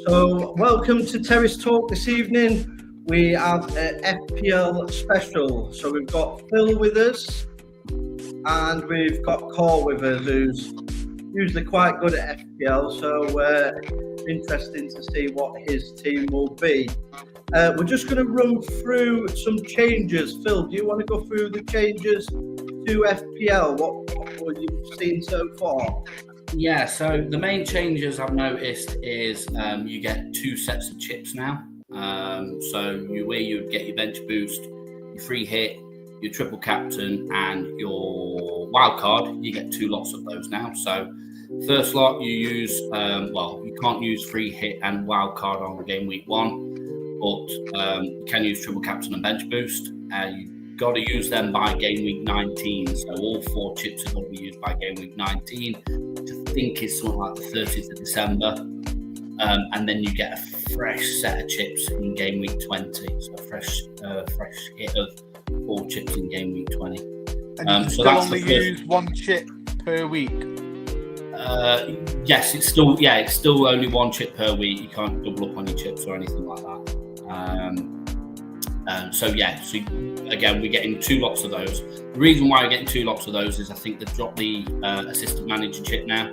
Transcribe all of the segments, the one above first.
So, welcome to Terrace Talk this evening. We have an FPL special. So, we've got Phil with us and we've got Cor with us, who's usually quite good at FPL. So, interesting to see what his team will be. We're just going to run through some changes. Phil, do you want to go through the changes to FPL? What you've seen so far? Yeah, so the main changes I've noticed is you get two sets of chips now. So where you would get your bench boost, your free hit, your triple captain, and your wildcard. You get two lots of those now. So first lot you use, you can't use free hit and wildcard on game week 1, but you can use triple captain and bench boost. You've got to use them by game week 19. So all 4 chips are going to be used by game week 19. I think it's something like the 30th of December, and then you get a fresh set of chips in game week 20. So a fresh hit of 4 chips in game week 20. And you so still that's only use 1 chip per week. Yes, it's still only 1 chip per week. You can't double up on your chips or anything like that. So again, we're getting 2 lots of those. The reason why we're getting 2 lots of those is I think they've dropped the assistant manager chip now.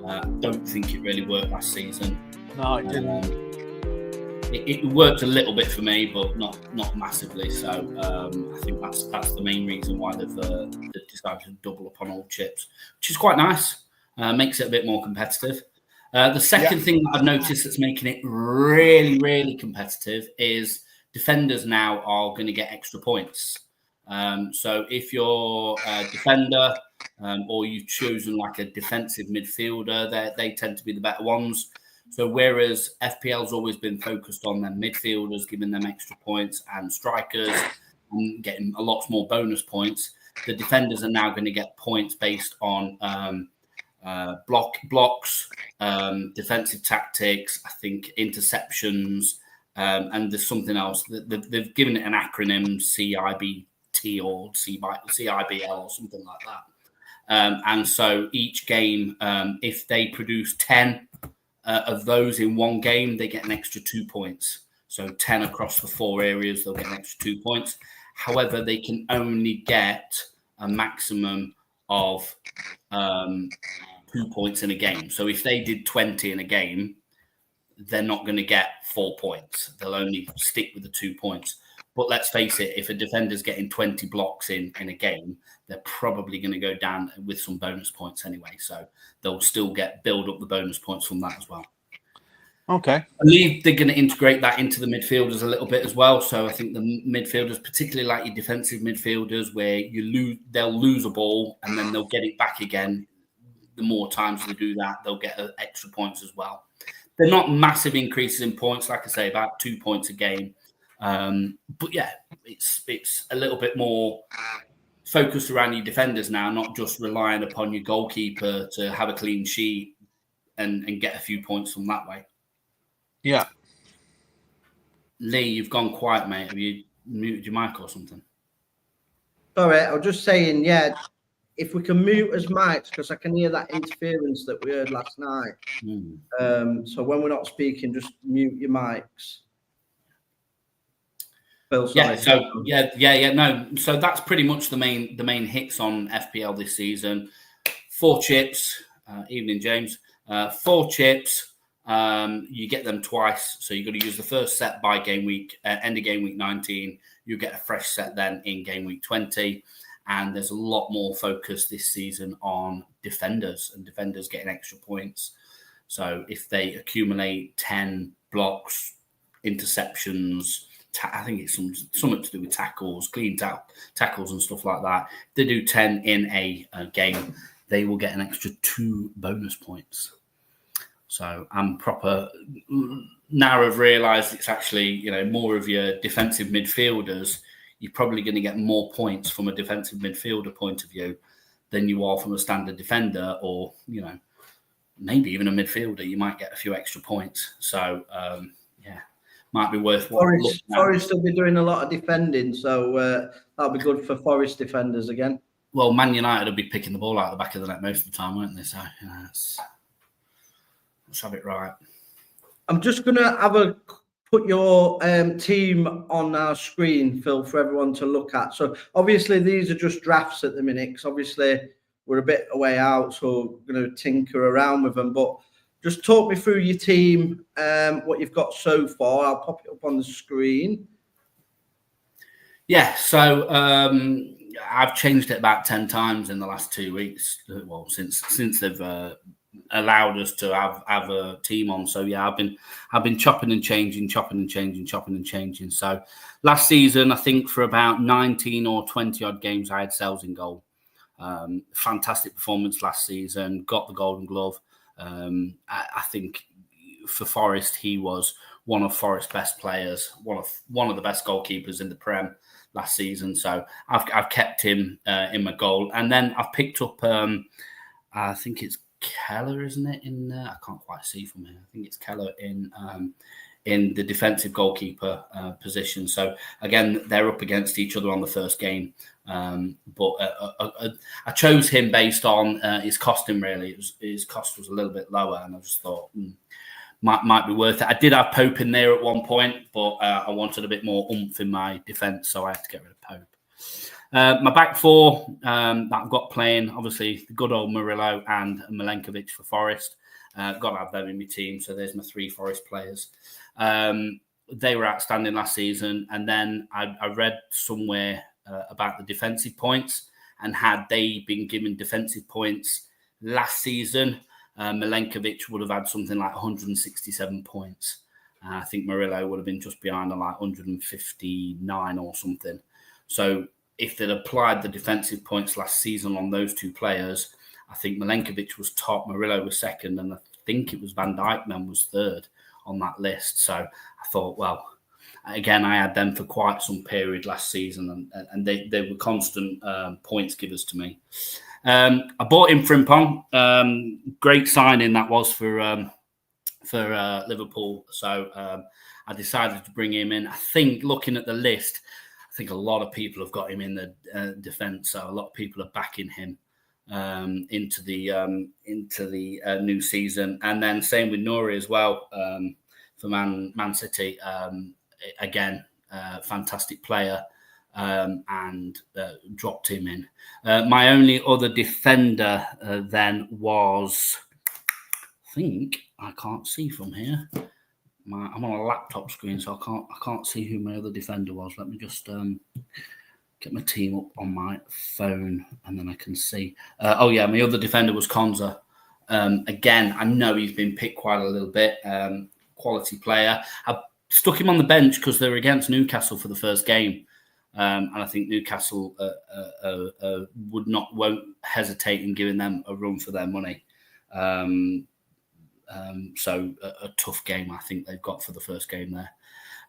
I don't think it really worked last season. No, it didn't. It worked a little bit for me, but not massively. So I think that's the main reason why they've decided to double up on all chips, which is quite nice. Makes it a bit more competitive. The second thing that I've noticed that's making it really, really competitive is defenders now are going to get extra points. So if you're a defender or you've chosen like a defensive midfielder, they tend to be the better ones. So whereas FPL's always been focused on their midfielders, giving them extra points, and strikers and getting a lot more bonus points, the defenders are now going to get points based on blocks, defensive tactics, I think interceptions, and there's something else. They've given it an acronym, CIBT or CIBL or something like that. And so each game, if they produce 10 of those in one game, they get an extra 2 points. So 10 across the 4 areas, they'll get an extra 2 points. However, they can only get a maximum of 2 points in a game. So if they did 20 in a game, they're not going to get 4 points. They'll only stick with the 2 points. But let's face it, if a defender's getting 20 blocks in a game, they're probably going to go down with some bonus points anyway. So they'll still build up the bonus points from that as well. Okay. I believe they're going to integrate that into the midfielders a little bit as well. So I think the midfielders, particularly like your defensive midfielders, where they'll lose a ball and then they'll get it back again. The more times they do that, they'll get extra points as well. They're not massive increases in points, like I say, about 2 points a game. But yeah, it's a little bit more focused around your defenders now, not just relying upon your goalkeeper to have a clean sheet and get a few points from that way. Yeah. Lee, you've gone quiet, mate. Have you muted your mic or something? Sorry, I was just saying, if we can mute as mics, because I can hear that interference that we heard last night. So when we're not speaking, just mute your mics. Phil, sorry. No. So that's pretty much the main hits on FPL this season. 4 chips. Evening, James. 4 chips. You get them twice. So you've got to use the first set by game week, end of game week 19. You get a fresh set then in game week 20. And there's a lot more focus this season on defenders and defenders getting extra points. So if they accumulate 10 blocks, interceptions, I think it's something to do with tackles, clean tackles and stuff like that. If they do 10 in a game, they will get an extra 2 bonus points. So I'm now I've realised it's actually, more of your defensive midfielders. You're probably going to get more points from a defensive midfielder point of view than you are from a standard defender or, maybe even a midfielder. You might get a few extra points. So, might be worth Forest will be doing a lot of defending, so that'll be good for Forest defenders again. Well, Man United will be picking the ball out of the back of the net most of the time, won't they? So, let's have it right. I'm just going to put your team on our screen, Phil, for everyone to look at. So obviously these are just drafts at the minute, because obviously we're a bit away out, so we're going to tinker around with them. But just talk me through your team, what you've got so far. I'll pop it up on the screen. Yeah, so I've changed it about 10 times in the last 2 weeks. Well, since they've allowed us to have a team on. So yeah, I've been chopping and changing. So last season, I think for about 19 or 20 odd games, I had Sells in goal. Fantastic performance last season. Got the Golden Glove. I think for Forest, he was one of Forest's best players, one of the best goalkeepers in the Prem last season. So I've kept him in my goal, and then I've picked up. I think it's Keller, isn't it? I can't quite see from here. I think it's Keller in the defensive goalkeeper position. So again, they're up against each other on the first game. But I chose him based on his costing. Really, his cost was a little bit lower, and I just thought might be worth it. I did have Pope in there at one point, but I wanted a bit more oomph in my defence, so I had to get rid of Pope. My back four that I've got playing, obviously, the good old Murillo and Milenkovic for Forest. Got to have them in my team, so there's my 3 Forest players. They were outstanding last season, and then I read somewhere about the defensive points, and had they been given defensive points last season, Milenkovic would have had something like 167 points. I think Murillo would have been just behind on like 159 or something. So if they'd applied the defensive points last season on those 2 players, I think Milenkovic was top, Murillo was second, and I think it was Van Dijkman was third on that list. So I thought, well, again, I had them for quite some period last season, and they were constant points givers to me. I bought in Frimpong. Great signing that was for Liverpool. So I decided to bring him in. I think looking at the list, I think a lot of people have got him in the defence. So a lot of people are backing him into the new season. And then same with Nouri as well for Man City. Again, fantastic player. And dropped him in. My only other defender then was, I think I can't see from here. I'm on a laptop screen, so I can't see who my other defender was. Let me just get my team up on my phone, and then I can see. My other defender was Konza. Again, I know he's been picked quite a little bit. Quality player. I stuck him on the bench because they were against Newcastle for the first game. And I think Newcastle won't hesitate in giving them a run for their money. So a tough game I think they've got for the first game there.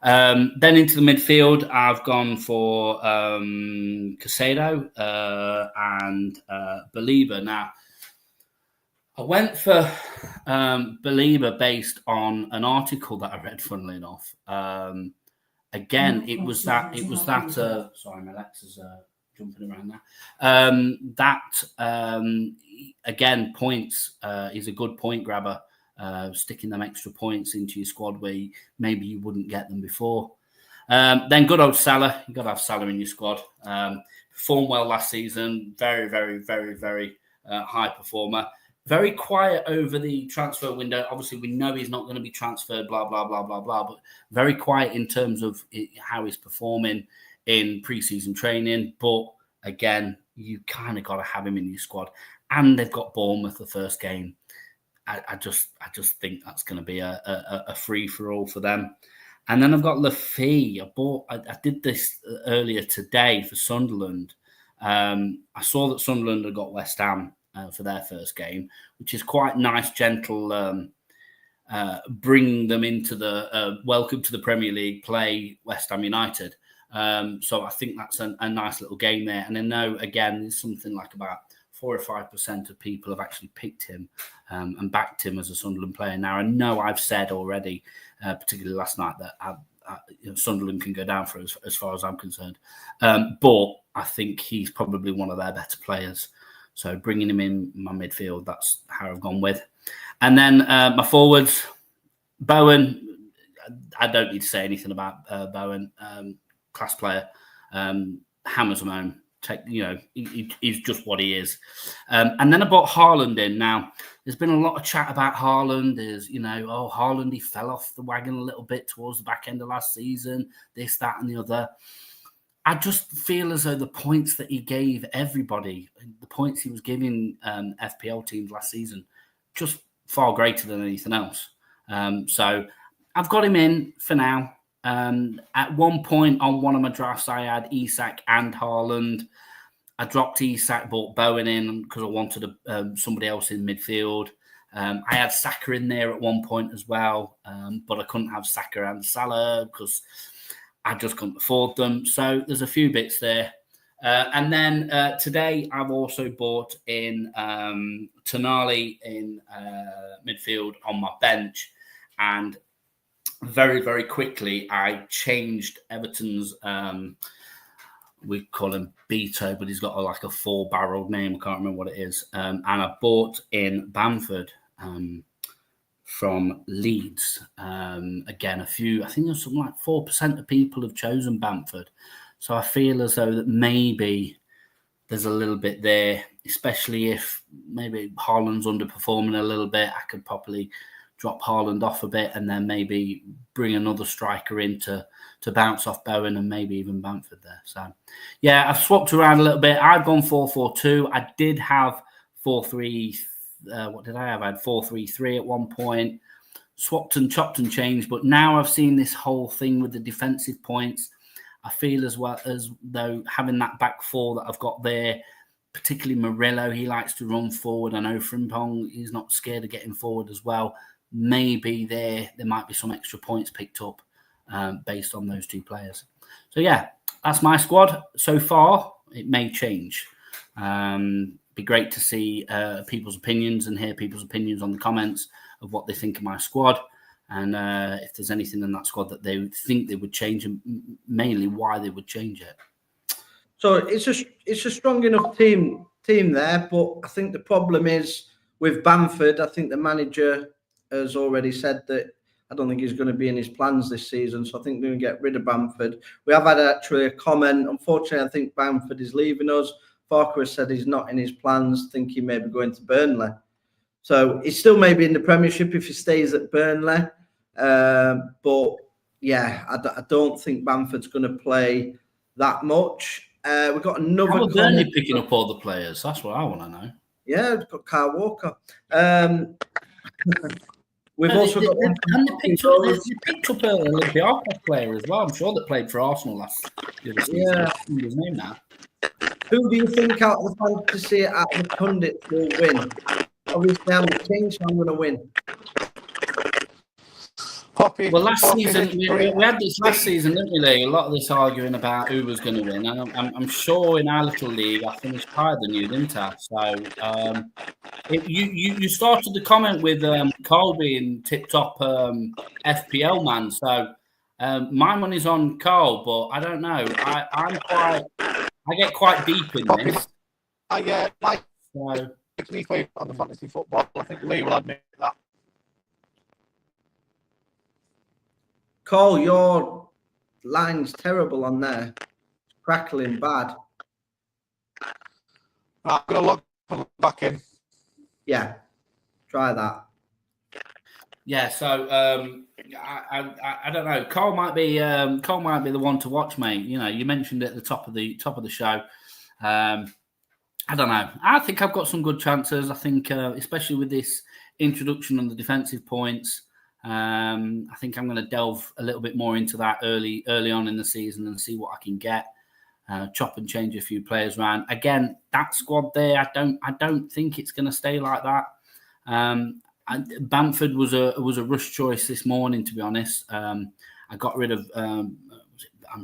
Then into the midfield, I've gone for Caicedo and Belieber. Now, I went for Belieber based on an article that I read, funnily enough. Again, it was that. Sorry, my Alexa's jumping around now. Again, points. He's a good point grabber. Sticking them extra points into your squad where maybe you wouldn't get them before. Then good old Salah. You've got to have Salah in your squad. Performed well last season. Very, very, very, very high performer. Very quiet over the transfer window. Obviously, we know he's not going to be transferred, blah, blah, blah, blah, blah. But very quiet in terms of how he's performing in pre-season training. But again, you kind of got to have him in your squad. And they've got Bournemouth the first game. I just think that's going to be a free-for-all for them. And then I've got Lafay. I did this earlier today for Sunderland. I saw that Sunderland had got West Ham for their first game, which is quite nice, gentle, bring them into the welcome to the Premier League, play West Ham United. So I think that's a nice little game there. And I know, again, there's something like about 4 or 5% of people have actually picked him and backed him as a Sunderland player. Now, I know I've said already, particularly last night, that Sunderland can go down for as far as I'm concerned. But I think he's probably one of their better players. So bringing him in my midfield, that's how I've gone with. And then my forwards, Bowen, I don't need to say anything about Bowen. Class player, hammers them home. He's just what he is. And then I brought Haaland in. Now, there's been a lot of chat about Haaland. There's, Haaland, he fell off the wagon a little bit towards the back end of last season, this, that, and the other. I just feel as though the points that he gave everybody, the points he was giving FPL teams last season, just far greater than anything else. So I've got him in for now. At one point on one of my drafts, I had Isak and Haaland. I dropped Isak, brought Bowen in because I wanted somebody else in midfield. I had Saka in there at one point as well, but I couldn't have Saka and Salah because I just couldn't afford them. So there's a few bits there. And then today I've also bought in Tonali in midfield on my bench. And very, very quickly, I changed Everton's, we call him Beto, but he's got a four-barreled name. I can't remember what it is. And I bought in Bamford from Leeds. Again, I think there's something like 4% of people have chosen Bamford. So I feel as though that maybe there's a little bit there, especially if maybe Haaland's underperforming a little bit. I could probably drop Haaland off a bit and then maybe bring another striker in to bounce off Bowen and maybe even Bamford there. So, yeah, I've swapped around a little bit. I've gone 4-4-2. I did have 4-3. What did I have? I had 4-3-3 at one point. Swapped and chopped and changed. But now I've seen this whole thing with the defensive points. I feel as though having that back four that I've got there, particularly Murillo, he likes to run forward. I know Frimpong, he's not scared of getting forward as well. Maybe there might be some extra points picked up based on those two players. So, yeah, that's my squad so far. It may change. Be great to see people's opinions and hear people's opinions on the comments of what they think of my squad. And if there's anything in that squad that they think they would change, and mainly why they would change it. So it's a strong enough team there, but I think the problem is with Bamford. I think the manager has already said that I don't think he's going to be in his plans this season. So I think they're going to get rid of Bamford. We have had actually a comment. Unfortunately, I think Bamford is leaving us. Farker has said he's not in his plans, thinking maybe going to Burnley. So he still may be in the Premiership if he stays at Burnley. But yeah, I don't think Bamford's going to play that much. We've got another. How are Burnley picking up all the players? That's what I want to know. Yeah, we've got Kyle Walker. We've also got. And they picked up an Olympiacos player as well. I'm sure that played for Arsenal last year. Yeah, his name now. Who do you think out of the fantasy at the pundits will win? Obviously, I'm changed, so I'm going to win. Well, last season, we had this last season, didn't we, Lee? A lot of this arguing about who was going to win. And I'm sure in our little league, I finished higher than you, didn't I? So you started the comment with Cole being tip-top FPL man. So my money's on Cole, but I don't know. I get quite deep in this. Makes me play on the fantasy football. I think Lee will admit that. Cole, your line's terrible on there. It's crackling bad. I'm going to log back in. Yeah, try that. Yeah, so I don't know. Cole might be the one to watch, mate. You know, you mentioned it at the top of the show. I don't know. I think I've got some good chances. I think, especially with this introduction on the defensive points, I think I'm going to delve a little bit more into that early on in the season and see what I can get. Chop and change a few players around. Again, that squad there, I don't think it's going to stay like that. Bamford was a rush choice this morning, to be honest. I got rid of, I'm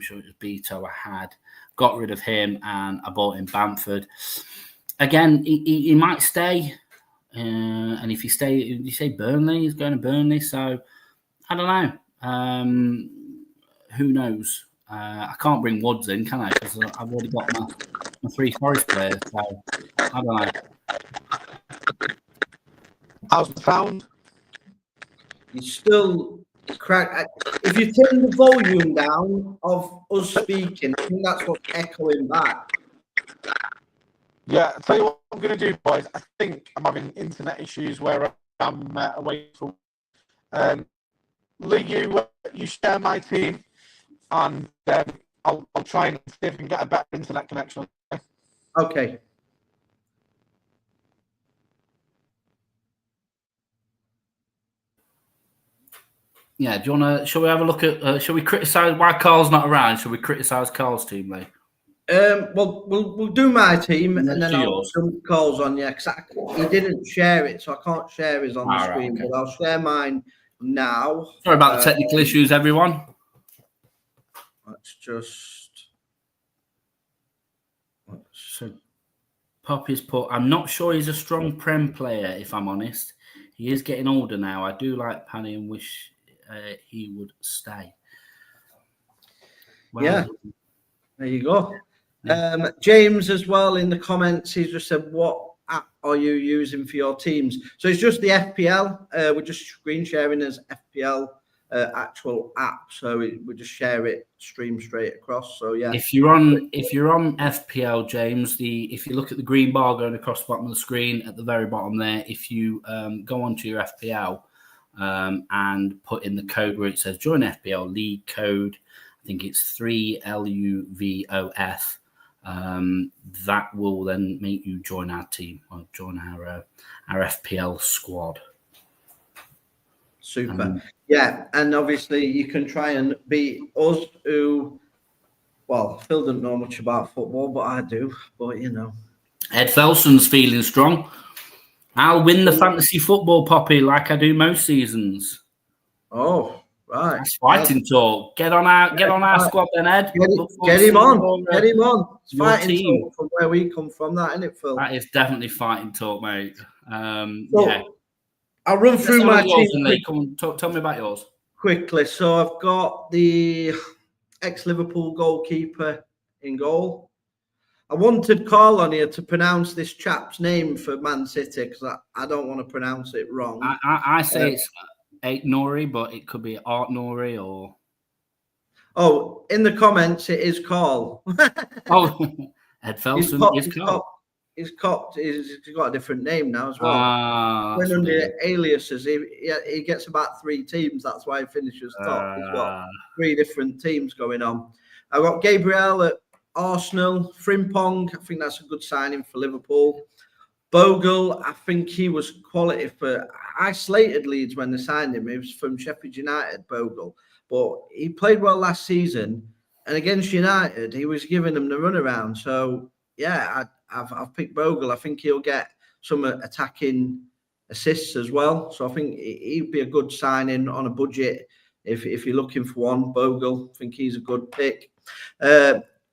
sure it was Beto I had. Got rid of him and I bought in Bamford. Again, he might stay. And if he stays, you say Burnley, he's going to Burnley. So I don't know. Who knows? I can't bring Woods in, can I? Because I've already got my three Forest players. So I don't know. How's the sound? You still crack. If you turn the volume down of us speaking, I think that's what's echoing back. Yeah, I'll tell you what I'm going to do, boys. I think I'm having internet issues where I'm away from. Lee, you share my team, and I'll try and see if I can get a better internet connection. Okay. Yeah, do you want to? Shall we have a look at? Shall we criticise why Carl's not around? Shall we criticise Carl's team, Lee? Well, we'll do my team, and then I'll yours. some calls on you. Because he didn't share it, so I can't share his on the screen. Right, okay. But I'll share mine now. Sorry about the technical issues, everyone. Let's just. So, Poppy's put. I'm not sure he's a strong Prem player, if I'm honest. He is getting older now. I do like Panny and wish he would stay. Well, yeah, there you go. Yeah. James as well in the comments, he's just said, what app are you using for your teams? So it's just the FPL. We're just screen sharing as FPL actual app. So we just share it, stream straight across. So yeah. If you're on FPL, James, if you look at the green bar going across the bottom of the screen at the very bottom there, if you go onto your FPL and put in the code where it says join FPL league code, I think it's 3LUVOF. That will then make you join our team or join our FPL squad. Super. Yeah, and obviously you can try and beat us who, well, Phil doesn't know much about football, but I do. But, you know. Ed Felson's feeling strong. I'll win the fantasy football, Poppy, like I do most seasons. Oh, right. That's fighting talk. Get on our squad then, Ed. Get him on. Get him on. It's fighting talk from where we come from, that, isn't it, Phil? That is definitely fighting talk, mate. Yeah. I'll run through my team. Come on, tell me about yours. Quickly. So I've got the ex-Liverpool goalkeeper in goal. I wanted Carl on here to pronounce this chap's name for Man City because I don't want to pronounce it wrong. I say it's Ait Nouri, but it could be Art Nouri or... Oh, in the comments, it is Carl. Ed Felson is Carl. He's got a different name now as well. When under aliases, he gets about 3 teams. That's why he finishes top. He's got 3 different teams going on. I've got Gabriel at Arsenal. Frimpong, I think that's a good signing for Liverpool. Bogle, I think he was quality for... I slated Leeds when they signed him. He was from Sheffield United, Bogle. But he played well last season. And against United, he was giving them the runaround. So, yeah, I've picked Bogle. I think he'll get some attacking assists as well. So I think he'd be a good signing on a budget if you're looking for one. Bogle, I think he's a good pick.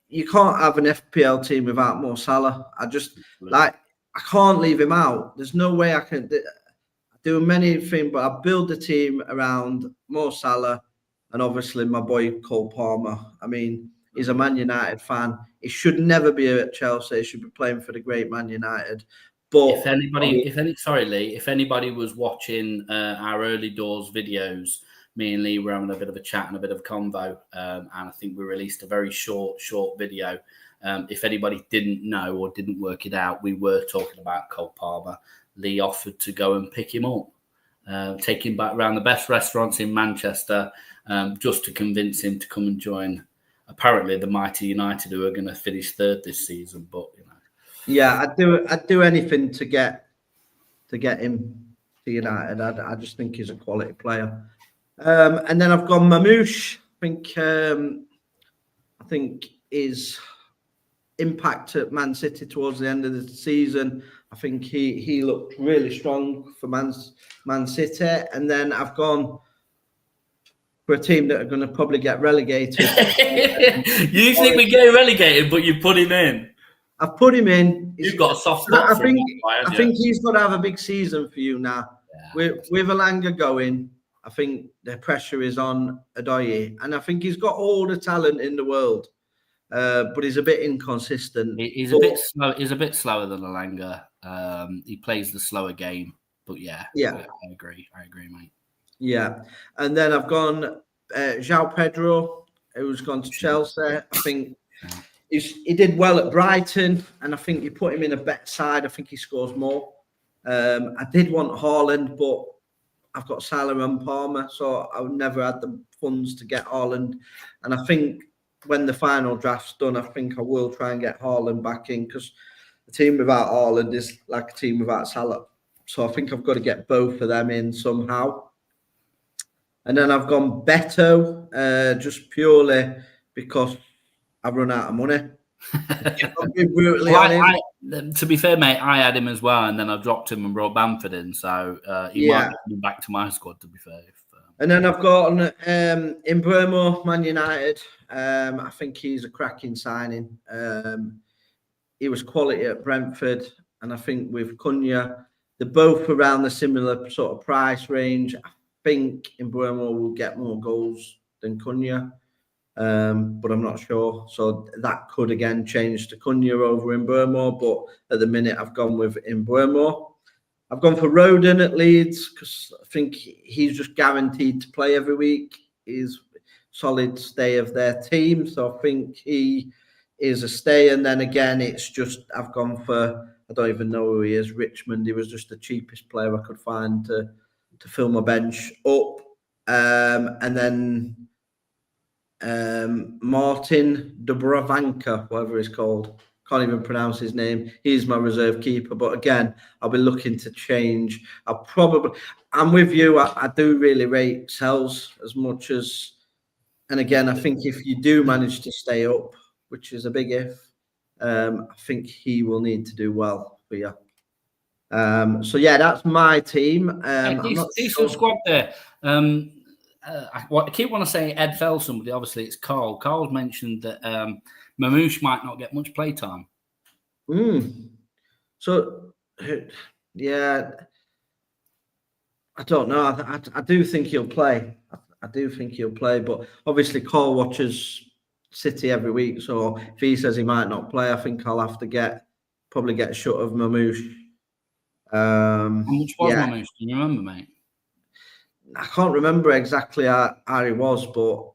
You can't have an FPL team without Mo Salah. I can't leave him out. There's no way I can do many things, but I build the team around Mo Salah and obviously my boy Cole Palmer. I mean, he's a Man United fan. He should never be at Chelsea. He should be playing for the great Man United. But if anybody was watching our early doors videos, me and Lee were having a bit of a chat and a bit of a convo, and I think we released a very short video. If anybody didn't know or didn't work it out, we were talking about Cole Palmer. Lee offered to go and pick him up, take him back around the best restaurants in Manchester, just to convince him to come and join. Apparently, the mighty United, who are going to finish 3rd this season, but you know. Yeah, I'd do anything to get him to United. I just think he's a quality player. And then I've gone Mamouche. I think his impact at Man City towards the end of the season, I think he looked really strong for Man City. And then I've gone for a team that are going to probably get relegated. You think we get relegated, but you put him in? I've put him in. You've got a soft spot for him. I think he's got to have a big season for you now. Yeah. With Alanga going, I think the pressure is on Adoye. And I think he's got all the talent in the world. But he's a bit inconsistent. He's a bit slow. He's a bit slower than Alanga. He plays the slower game. But yeah, I agree, mate. Yeah, and then I've gone João Pedro, who's gone to Chelsea. I think he did well at Brighton, and I think you put him in a better side. I think he scores more. I did want Haaland, but I've got Salah and Palmer, so I never had the funds to get Haaland. And I think when the final draft's done, I think I will try and get Haaland back in, because a team without Haaland is like a team without Salah. So I think I've got to get both of them in somehow. And then I've gone Beto, just purely because I've run out of money. To be fair, mate, I had him as well, and then I dropped him and brought Bamford in, so he might be back to my squad, to be fair. And then I've got in Bruno, Man United. I think he's a cracking signing. He was quality at Brentford, and I think with Cunha, they're both around the similar sort of price range. I think in Bruno will get more goals than Cunha. But I'm not sure. So that could again change to Cunha over in Mbeumo. But at the minute, I've gone with Mbeumo. I've gone for Roden at Leeds because I think he's just guaranteed to play every week. He's solid stay of their team. So I think he is a stay. And then again, it's just I've gone for, I don't even know who he is, Richmond. He was just the cheapest player I could find to fill my bench up. And then Martin Dubravka, whatever he's called. Can't even pronounce his name. He's my reserve keeper. But again, I'll be looking to change. I'm with you. I do really rate Sells as much as, and again, I think if you do manage to stay up, which is a big if, I think he will need to do well for you. So yeah, that's my team. Decent squad there. I keep wanting to say Ed Felson, but obviously it's Carl. Carl's mentioned that Mamouche might not get much play time. So, yeah, I don't know. I do think he'll play. I do think he'll play, but obviously Carl watches City every week. So if he says he might not play, I think I'll have to probably get a shot of Mamouche. How much was Mamouche? Can you remember, mate? I can't remember exactly how he was, but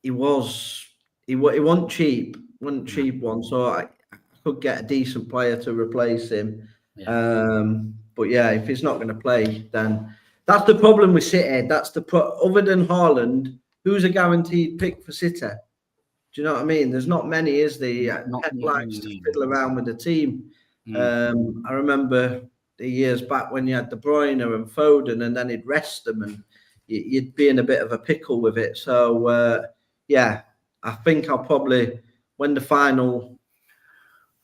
he wasn't cheap. Wasn't cheap one, so I could get a decent player to replace him. Yeah. But yeah, if he's not going to play, then that's the problem with City. That's other than Haaland, who's a guaranteed pick for City? Do you know what I mean? There's not many, is there? Pep likes to fiddle around with the team. I remember the years back when you had De Bruyne and Foden, and then he'd rest them, and you'd be in a bit of a pickle with it. So yeah, I think I'll probably, when the final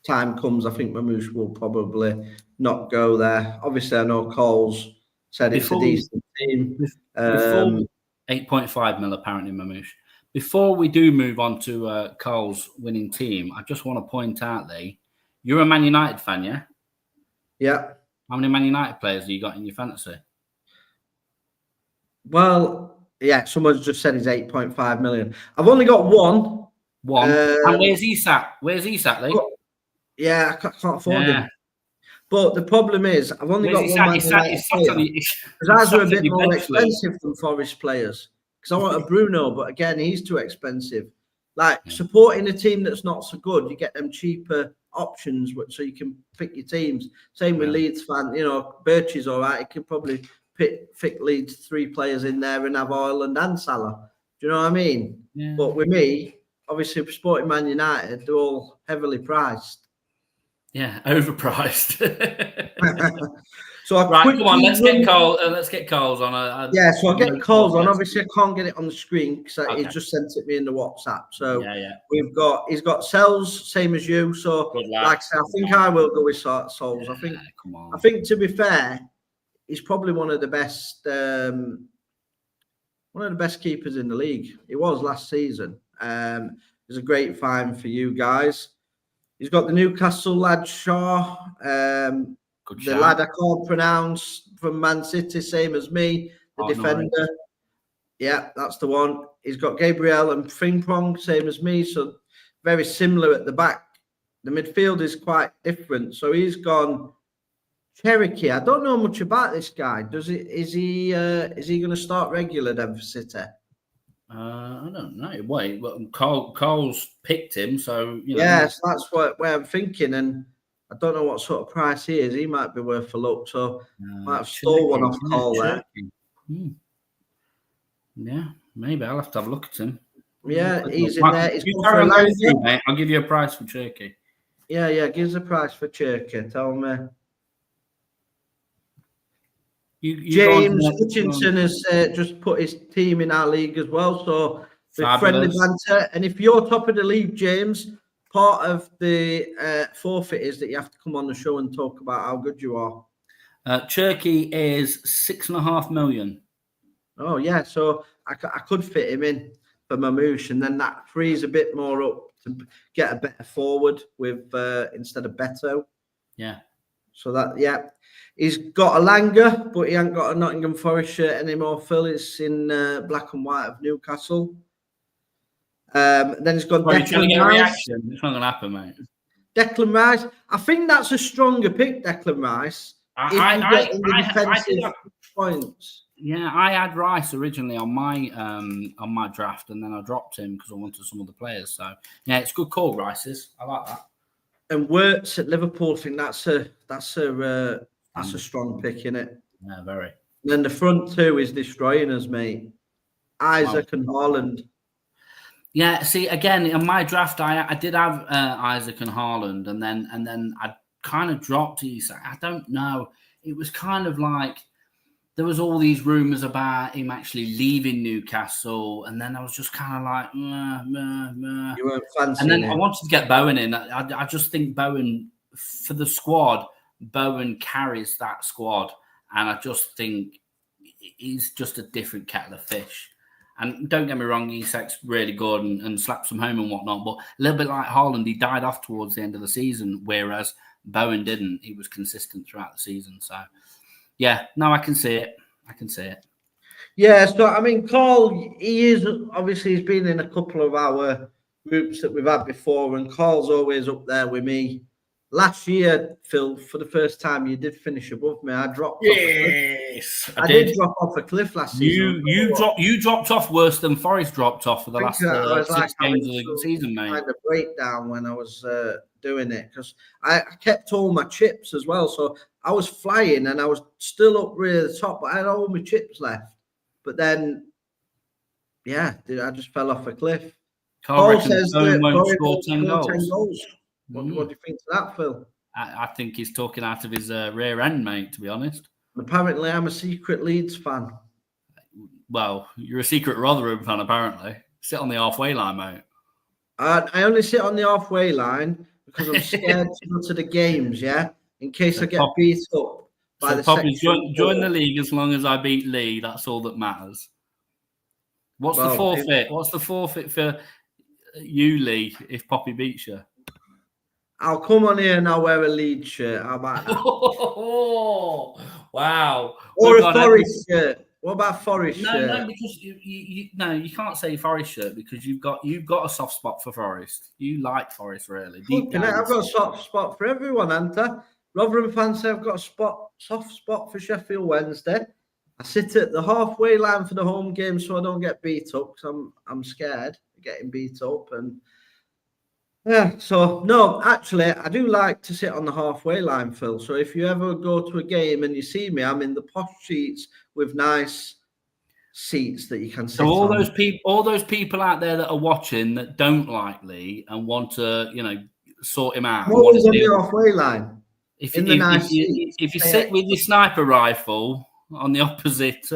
time comes, I think Mamouche will probably not go there. Obviously, I know Cole's said it's a decent team. 8.5 mil apparently, Mamouche. Before we do move on to Cole's winning team, I just want to point out, Lee, you're a Man United fan, yeah? Yeah. How many Man United players have you got in your fantasy? Well, yeah, someone's just said he's 8.5 million. I've only got one. And where's he sat? Lee? Yeah, I can't afford him. But the problem is, I've only got one Man United player. Because ours are a bit more expensive than Forest players. Because I want a Bruno, but again, he's too expensive. Supporting a team that's not so good, you get them cheaper options so you can pick your teams. Same with Leeds fan, Birch is all right. He could probably pick Leeds 3 players in there and have Haaland and Salah. Do you know what I mean? Yeah. But with me, obviously, supporting Man United, they're all heavily priced. Yeah, overpriced. So come on, let's get Cole's on. So I'll get Cole's on. Obviously, I can't get it on the screen because he just sent it me in the WhatsApp. So he's got Sells, same as you. So like I said, I think I will go with Souls. I think to be fair, he's probably one of the best keepers in the league. He was last season. It was a great find for you guys. He's got the Newcastle lad Shaw. The lad I can't pronounce from Man City, same as me, the defender. No. Yeah, that's the one. He's got Gabriel and Frimpong, same as me, so very similar at the back. The midfield is quite different. So he's gone Cherokee. I don't know much about this guy. Is he going to start regular then for City? I don't know. Wait, well, Cole's picked him, so you know. Yes, that's where I'm thinking, and I don't know what sort of price he is. He might be worth a look, so might have stole one off Cole there. Yeah, maybe I'll have to have a look at him. Yeah, he's in there. He's mate. I'll give you a price for Cherokee. Yeah, give us a price for Cherokee. Tell me. James Hutchinson has just put his team in our league as well, so with friendly banter. And if you're top of the league, James, part of the forfeit is that you have to come on the show and talk about how good you are. Cherokee is 6.5 million. Oh yeah, so I could fit him in for Mamouche, and then that frees a bit more up to get a better forward with instead of Beto. Yeah. So that he's got a Langer, but he ain't got a Nottingham Forest shirt anymore. Phil, it's in black and white of Newcastle. Then he's got Declan Rice. It's not going to happen, mate. Declan Rice. I think that's a stronger pick, Declan Rice. I did have points. Yeah, I had Rice originally on my draft, and then I dropped him because I wanted some other players. So yeah, it's a good call, Rice's. I like that. And Wirtz at Liverpool, I think that's a strong pick, isn't it? Yeah, very. And then the front two is destroying us, mate. Isaac and Haaland. Yeah, see, again, in my draft, I did have Isaac and Haaland, and then I kind of dropped Isak. I don't know. It was kind of like there was all these rumours about him actually leaving Newcastle, and then I was just kind of like, meh. You weren't fancying And then it. I wanted to get Bowen in. I just think Bowen, for the squad, Bowen carries that squad, and I just think he's just a different kettle of fish. And don't get me wrong, Isak's really good and slaps them home and whatnot, but a little bit like Haaland, he died off towards the end of the season, whereas Bowen didn't. He was consistent throughout the season. So, yeah, no, I can see it. Yeah, so, I mean, Cole, he's been in a couple of our groups that we've had before, and Cole's always up there with me. Last year, Phil, for the first time, you did finish above me. I dropped off a cliff. I did drop off a cliff last season. You dropped off worse than Forest dropped off for the last 6 games of the season, mate. I had a breakdown when I was doing it because I kept all my chips as well. So I was flying and I was still up really the top, but I had all my chips left. But then, I just fell off a cliff. Paul says that won't score 10 goals. What do you think of that, Phil? I think he's talking out of his rear end, mate, to be honest. Apparently, I'm a secret Leeds fan. Well, you're a secret Rotherham fan, apparently. Sit on the halfway line, mate. I only sit on the halfway line because I'm scared to go to the games, in case I get beat up by the Poppy, join the league as long as I beat Lee. That's all that matters. What's the forfeit? What's the forfeit for you, Lee, if Poppy beats you? I'll come on here and I'll wear a Leeds shirt. How about that? Oh, wow. Or a Forest shirt. What about Forest shirt? No, because you can't say Forest shirt because you've got a soft spot for Forest. You like Forest, really. I've got a soft spot for everyone, haven't I? Rotherham fans say I've got a soft spot for Sheffield Wednesday. I sit at the halfway line for the home game so I don't get beat up because I'm scared of getting beat up. And so no, actually, I do like to sit on the halfway line, Phil. So if you ever go to a game and you see me, I'm in the posh seats with nice seats that you can sit on. So all those people out there that are watching that don't like Lee and want to, sort him out. Always on the halfway line. If you sit with your sniper rifle on the opposite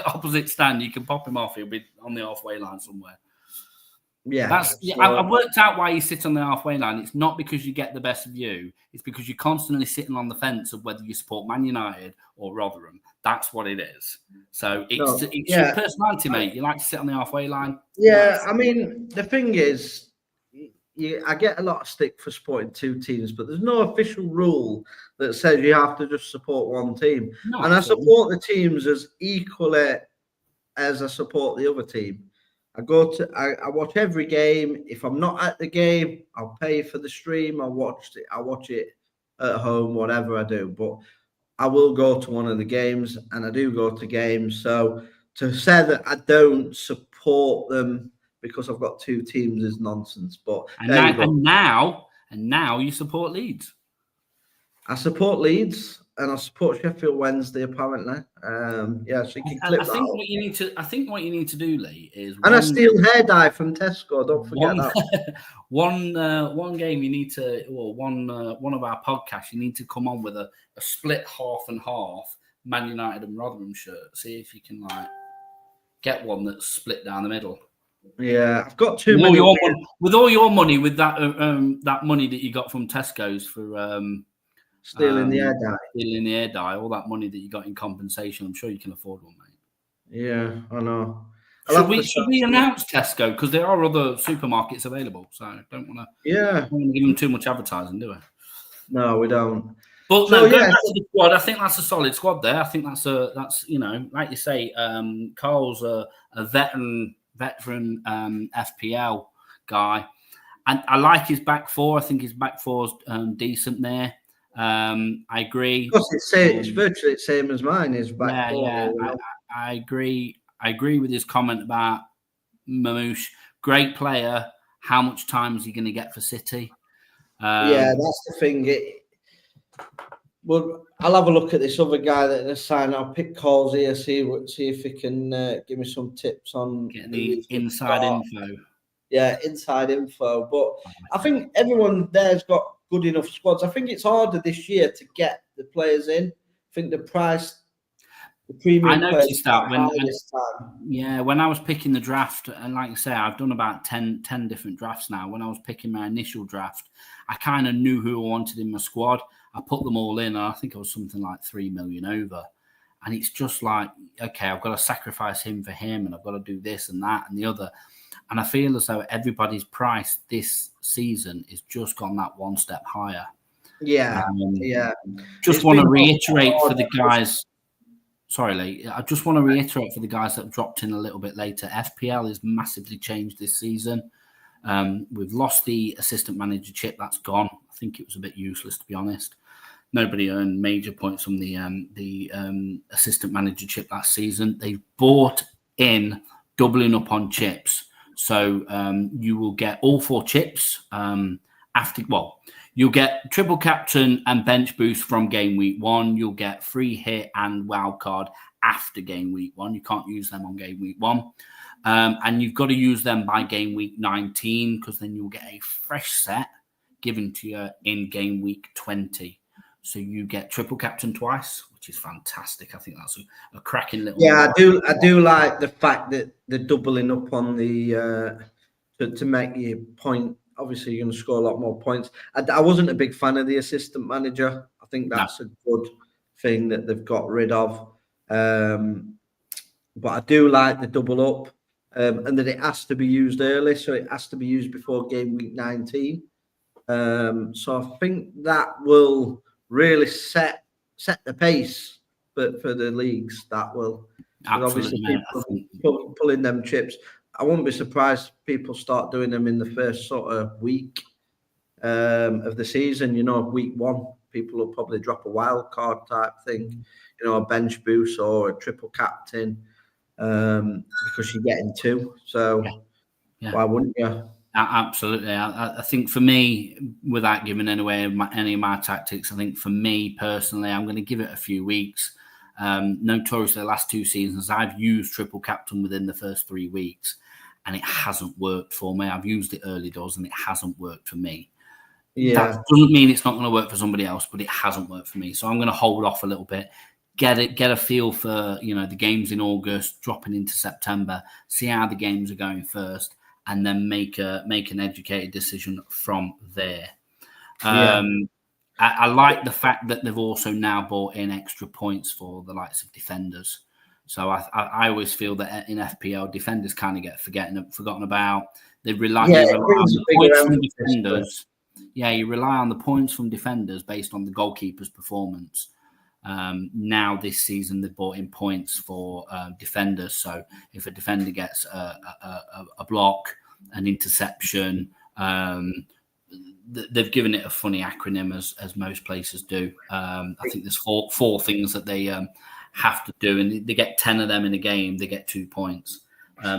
opposite stand, you can pop him off. He'll be on the halfway line somewhere. Yeah, I've worked out why you sit on the halfway line. It's not because you get the best view. It's because you're constantly sitting on the fence of whether you support Man United or Rotherham. That's what it is. So it's your personality, mate. You like to sit on the halfway line. Yeah, I mean, the thing is, I get a lot of stick for supporting two teams, but there's no official rule that says you have to just support one team. And I support the teams as equally as I support the other team. I watch every game. If I'm not at the game, I'll pay for the stream. I'll watch it at home, whatever I do. But I will go to one of the games, and I do go to games. So to say that I don't support them because I've got two teams is nonsense. But there you go. And now you support Leeds. I support Leeds and I support Sheffield Wednesday. Apparently, yeah. So you can clip that. I think what you need to do, Lee, is I steal hair dye from Tesco. Don't forget that. One game you need to, or one of our podcasts, you need to come on with a split half and half Man United and Rotherham shirt. See if you can get one that's split down the middle. Yeah, I've got with all your money, with that money that you got from Tesco's for stealing the air dye, all that money that you got in compensation. I'm sure you can afford one, mate. Yeah, I know. Should we announce Tesco, because there are other supermarkets available? So I don't want to give them too much advertising, do we? No, we don't. But going back to the squad, I think that's a solid squad there. I think that's like you say, Carl's a veteran FPL guy, and I like his back four. I think his back four's decent there. I agree. Of course, it's virtually the same as mine. His back four. Yeah, I agree. I agree with his comment about Mamouche. Great player. How much time is he going to get for City? Yeah, that's the thing. Well, I'll have a look at this other guy that I signed. I'll pick calls here, see if he can give me some tips on getting the inside info. Yeah, inside info. But I think everyone there's got good enough squads. I think it's harder this year to get the players in. I think the premium. I noticed that when I was picking the draft, and like I say, I've done about 10 different drafts now. When I was picking my initial draft, I kind of knew who I wanted in my squad. I put them all in, and I think I was something like 3 million over. And it's just like, okay, I've got to sacrifice him for him, and I've got to do this and that and the other. And I feel as though everybody's price this season is just gone that one step higher. Yeah, Just want to reiterate for the guys. Sorry, Lee. I just want to reiterate for the guys that have dropped in a little bit later. FPL has massively changed this season. We've lost the assistant manager chip. That's gone. I think it was a bit useless, to be honest. Nobody earned major points from the assistant manager chip last season. They've bought in doubling up on chips. So you will get all 4 chips you'll get triple captain and bench boost from game week 1. You'll get free hit and wildcard after game week 1. You can't use them on game week 1. And you've got to use them by game week 19, because then you'll get a fresh set given to you in game week 20. So you get triple captain twice, which is fantastic. I think that's a cracking little. Yeah, I do like the fact that they're doubling up on the to make your point. Obviously, you're going to score a lot more points. I wasn't a big fan of the assistant manager. I think that's a good thing that they've got rid of. But I do like the double up, and that it has to be used early, so it has to be used before game week 19. So I think that will really set the pace for the leagues. That will. Absolutely, obviously pulling them chips. I wouldn't be surprised if people start doing them in the first sort of week of the season. Week 1, people will probably drop a wild card type thing, a bench boost or a triple captain, because you're getting 2. So why wouldn't you? Absolutely. I think for me, without giving away any of my tactics, I think for me personally, I'm going to give it a few weeks. Notoriously, the last 2 seasons, I've used triple captain within the first 3 weeks, and it hasn't worked for me. I've used it early doors, and it hasn't worked for me. Yeah. That doesn't mean it's not going to work for somebody else, but it hasn't worked for me. So I'm going to hold off a little bit, get a feel for the games in August, dropping into September, see how the games are going first, and then make an educated decision from there. I like the fact that they've also now brought in extra points for the likes of defenders. So I always feel that in FPL, defenders kind of get forgotten about. They rely on the points from defenders. Yeah, you rely on the points from defenders based on the goalkeeper's performance. Now this season, they've brought in points for defenders. So if a defender gets a block, an interception, they've given it a funny acronym as most places do. I think there's four things that they have to do, and they get 10 of them in a game, they get 2 points.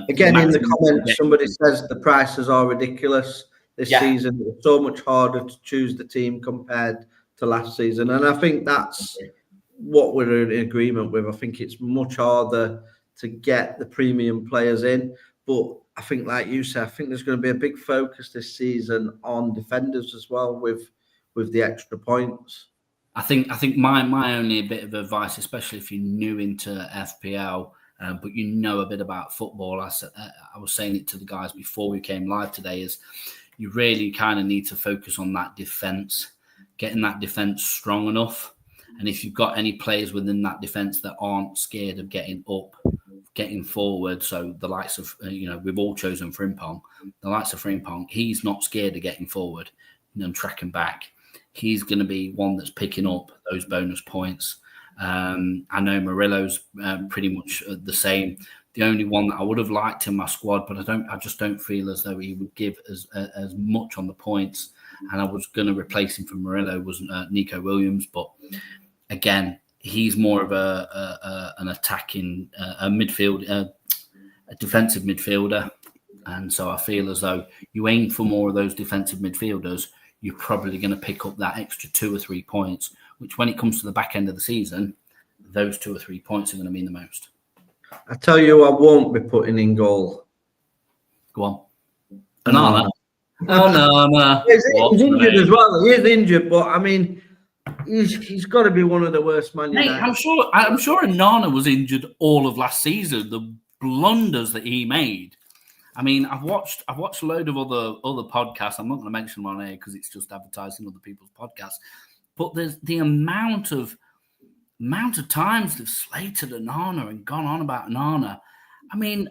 Again, in the comments, somebody says the prices are ridiculous this season. It's so much harder to choose the team compared to last season, and I think that's what we're in agreement with. I think it's much harder to get the premium players in, but I think, like you said, I think there's going to be a big focus this season on defenders as well with the extra points. I think my only bit of advice, especially if you're new into FPL, but you know a bit about football, I was saying it to the guys before we came live today, is you really kind of need to focus on that defence, getting that defence strong enough. And if you've got any players within that defence that aren't scared of getting up, getting forward, so the likes of, we've all chosen Frimpong, the likes of Frimpong, he's not scared of getting forward and tracking back. He's going to be one that's picking up those bonus points. I know Murillo's pretty much the same. The only one that I would have liked in my squad, but I just don't feel as though he would give as much on the points. And I was going to replace him for Murillo, was Nico Williams, but again, he's more of an attacking midfield, a defensive midfielder. And so I feel as though you aim for more of those defensive midfielders, you're probably going to pick up that extra 2 or 3 points, which when it comes to the back end of the season, those 2 or 3 points are going to mean the most. I tell you, I won't be putting in goal. Go on. Banana. Oh, no. He's injured as well. He is injured, but I mean, he's got to be one of the worst Man United. Mate, I'm sure Onana was injured all of last season. The blunders that he made. I mean, I've watched a load of other podcasts. I'm not going to mention them on air because it's just advertising other people's podcasts. But there's the amount of times they've slated Onana and gone on about Onana. I mean,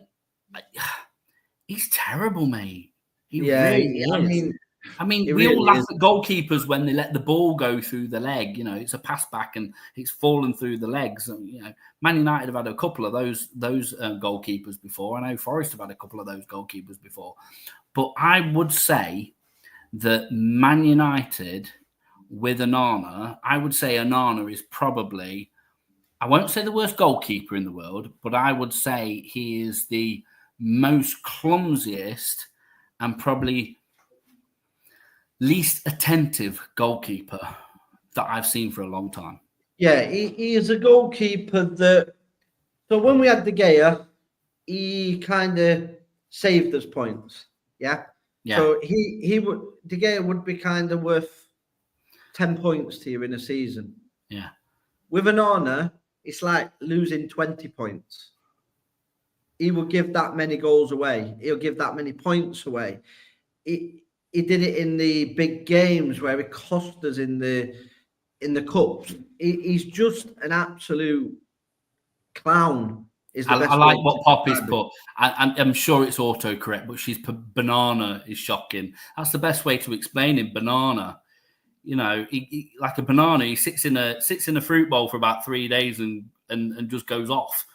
he's terrible, mate. He really is. I mean, we all laugh at goalkeepers when they let the ball go through the leg. It's a pass back and it's fallen through the legs. And, Man United have had a couple of those goalkeepers before. I know Forest have had a couple of those goalkeepers before. But I would say that Man United with Onana, I would say Onana is probably, I won't say the worst goalkeeper in the world, but I would say he is the most clumsiest and probably least attentive goalkeeper that I've seen for a long time. Yeah, he is a goalkeeper that. So when we had De Gea, he kind of saved us points. Yeah. So he would, De Gea would be kind of worth 10 points to you in a season. Yeah. With Onana, it's like losing 20 points. He will give that many goals away. He'll give that many points away. He did it in the big games where it cost us in the cups. He's just an absolute clown. I like what Poppy's put. I'm sure it's autocorrect, but she's put banana is shocking. That's the best way to explain him. Banana, he, like a banana. He sits in a fruit bowl for about 3 days and just goes off.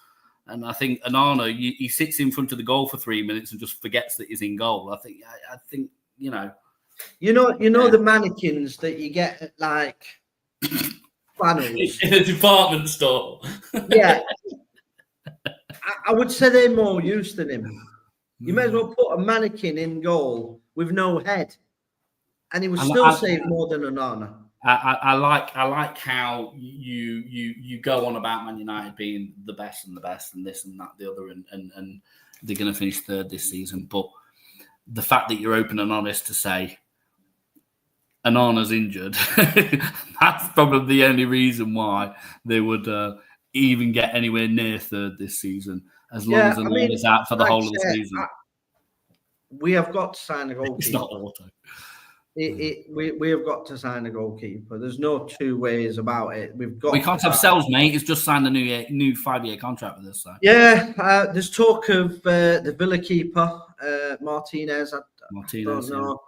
And I think Onana, he sits in front of the goal for 3 minutes and just forgets that he's in goal. I think. The mannequins that you get at like flannels in a department store. Yeah, I would say they're more used than him. You may as well put a mannequin in goal with no head, and he would still save more than Onana. I like how you go on about Man United being the best and this and that, the other, and they're going to finish third this season, but the fact that you're open and honest to say Onana's injured, that's probably the only reason why they would even get anywhere near third this season, as long as Onana's out for the whole of the season. We have got to sign a goalkeeper. It's not auto. We have got to sign a goalkeeper. There's no two ways about it. We can't have Sells, mate. He's just signed a new 5-year contract with us. So. Yeah, there's talk of the Villa keeper, Martinez. I don't know.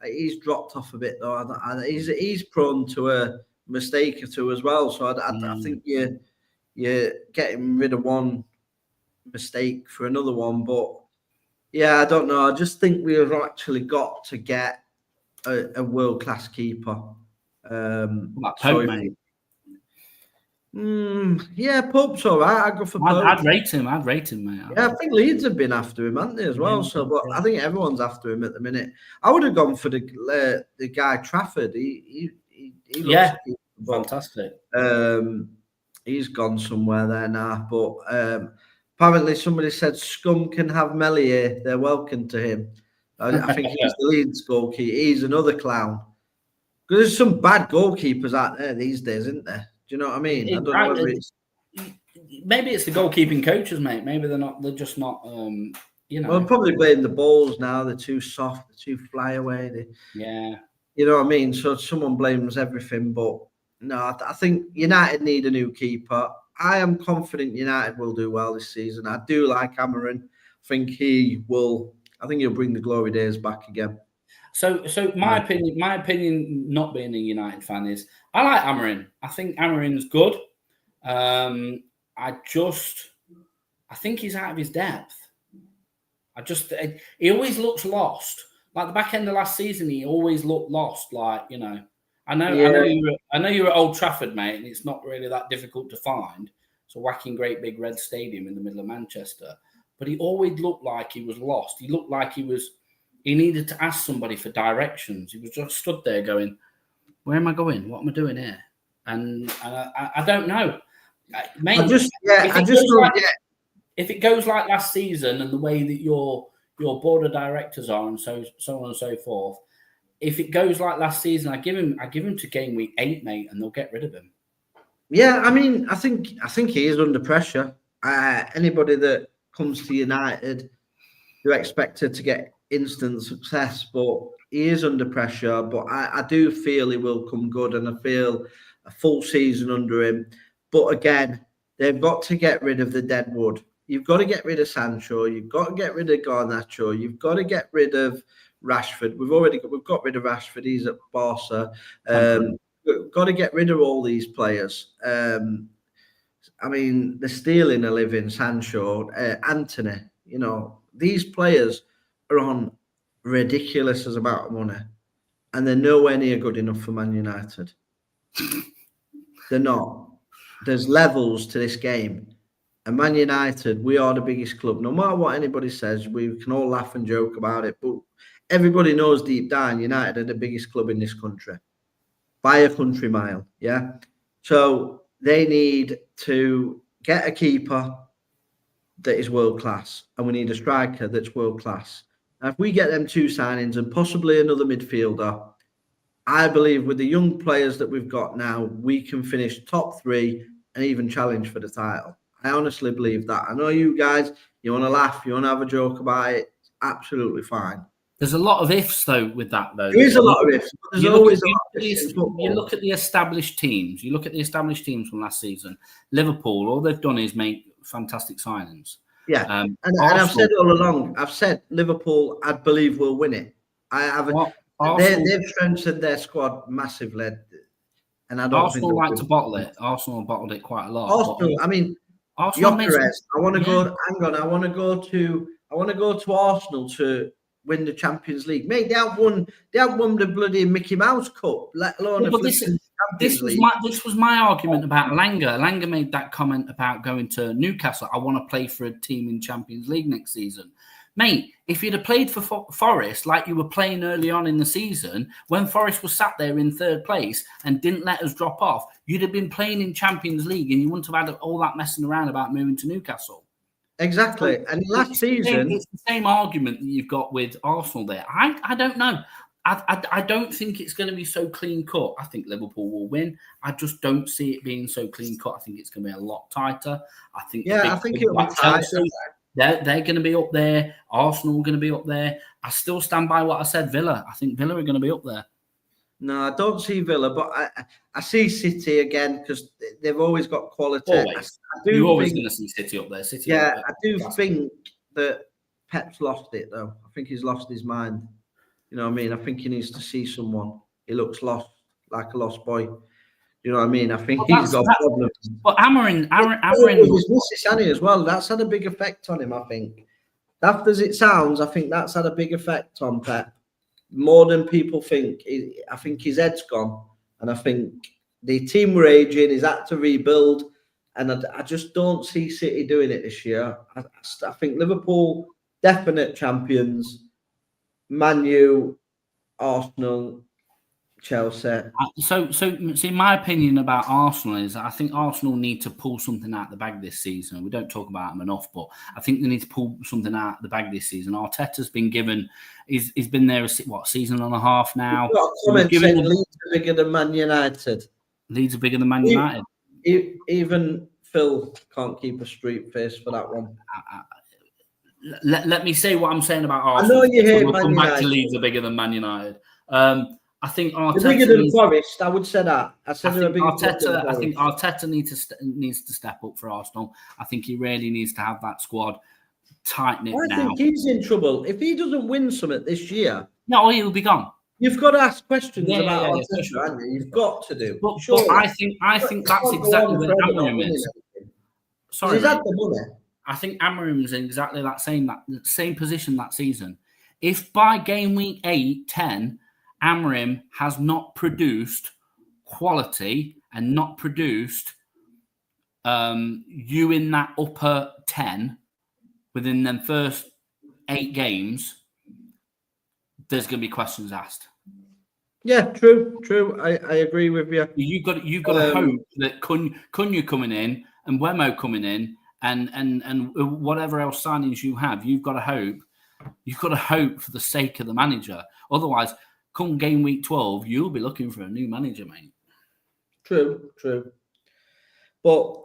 Yeah. He's dropped off a bit though. He's prone to a mistake or two as well. So I think you're getting rid of one mistake for another one. But yeah, I don't know. I just think we've actually got to get a world class keeper. Pope, mate. Yeah, Pope's all right. I'd go for Pope. I'd rate him, mate. Yeah, I think Leeds have been after him, haven't they, as well? But I think everyone's after him at the minute. I would have gone for the guy Trafford. He looks fantastic. He's gone somewhere there now. But apparently somebody said Scum can have Melier. They're welcome to him. I think he's the Leeds goalkeeper. He's another clown. Because there's some bad goalkeepers out there these days, isn't there? Do you know what I mean? I don't know whether maybe it's the goalkeeping coaches, mate. Maybe they're just not, Well, probably blame the balls now. They're too soft, they're too fly away. Yeah. You know what I mean? So someone blames everything. But no, I think United need a new keeper. I am confident United will do well this season. I do like Amarin. I think he'll bring the glory days back again. So my opinion, not being a United fan, is I like Amarin. I think Amarin's good. I think he's out of his depth. He always looks lost. Like the back end of last season, he always looked lost. Like, I know you're at Old Trafford, mate, and it's not really that difficult to find. It's a whacking great big red stadium in the middle of Manchester. But he always looked like he was lost. He looked like he needed to ask somebody for directions. He was just stood there going, where am I going? What am I doing here? And I don't know. Mate, if it goes like last season and the way that your board of directors are and so on and so forth, if it goes like last season, I give him to game week 8, mate, and they'll get rid of him. Yeah, I mean, I think he is under pressure. Anybody that comes to United, you expected to get instant success, but he is under pressure. But I do feel he will come good, and I feel a full season under him. But again, they've got to get rid of the dead wood. You've got to get rid of Sancho. You've got to get rid of Garnacho. You've got to get rid of Rashford. We've got rid of Rashford. He's at Barca. We've got to get rid of all these players. I mean, they're stealing a living. Sancho, Anthony. These players are on ridiculous amount of money, and they're nowhere near good enough for Man United. They're not. There's levels to this game. And Man United, we are the biggest club. No matter what anybody says, we can all laugh and joke about it, but everybody knows deep down United are the biggest club in this country by a country mile. Yeah. So they need to get a keeper that is world class, and we need a striker that's world class. Now, if we get them 2 signings and possibly another midfielder, I believe with the young players that we've got now, we can finish top 3 and even challenge for the title. I honestly believe that. I know you guys, you want to laugh, you want to have a joke about it. It's absolutely fine. There's a lot of ifs, though, with that, though. There is a lot of ifs. There's always a lot of ifs. You look at the established teams. You look at the established teams from last season. Liverpool, all they've done is make fantastic signings. Yeah, and I've said all along, Liverpool, I believe, will win it. They've strengthened their squad massively, and I don't Arsenal like to bottle it. Arsenal bottled it quite a lot. Arsenal, Gyökeres. I want to go. Hang on, I want to go to Arsenal to win the Champions League. Mate, they haven't won the bloody Mickey Mouse Cup, let alone this was my argument about Langer. Langer made that comment about going to Newcastle. I want to play for a team in Champions League next season. Mate, if you'd have played for Forest like you were playing early on in the season, when Forest was sat there in 3rd place and didn't let us drop off, you'd have been playing in Champions League and you wouldn't have had all that messing around about moving to Newcastle. Exactly. And last season... It's the same argument that you've got with Arsenal there. I don't know. I don't think it's going to be so clean cut. I think Liverpool will win. I just don't see it being so clean cut. I think it's going to be a lot tighter. I think it'll be tighter. They're going to be up there. Arsenal are going to be up there. I still stand by what I said, Villa. I think Villa are going to be up there. No, I don't see Villa, but I see City again because they've always got quality. Always. You're always going to see City up there. I do think that Pep's lost it, though. I think he's lost his mind. You know what I mean? I think he needs to see someone. He looks lost, like a lost boy. You know what I mean? I think he's got problems. But Amarin was Mississani as well. That's had a big effect on him, I think. Daft as it sounds, I think that's had a big effect on Pep. more than people think. I think his head's gone, and I think the team were aging. He's had to rebuild, and I just don't see City doing it this year. I think Liverpool definite champions, Man U, Arsenal, Chelsea. So, see, my opinion about Arsenal is I think Arsenal need to pull something out of the bag this season. We don't talk about them enough, but I think they need to pull something out of the bag this season. Arteta's been given, he's been there season and a half now. We've got a comment saying Leeds are bigger than Man United. Leeds are bigger than Man United. Even Phil can't keep a straight face for that one. Let me say what I'm saying about Arsenal. I know you hate we'll Man come United. back to Leeds are bigger than Man United. I think Arteta they're bigger than Forest. I would say that. I think Arteta needs to step up for Arsenal. I think he really needs to have that squad tight knit now. I think he's in trouble if he doesn't win something this year. No, he'll be gone. You've got to ask questions about Arteta, sure. haven't you? You've got to do. But I think that's exactly where Amorim is. Sorry, he's had the money. I think Amorim's in exactly that same position that season. If by game week 8-10, Amorim has not produced quality and not produced you in that upper 10 within them first 8 games, there's going to be questions asked. Yeah, true. I agree with you. You've got to hope that Cunha coming in and Wemo coming in and whatever else signings you have, you've got to hope. You've got to hope for the sake of the manager. Otherwise, come game week 12, you'll be looking for a new manager, mate. True. But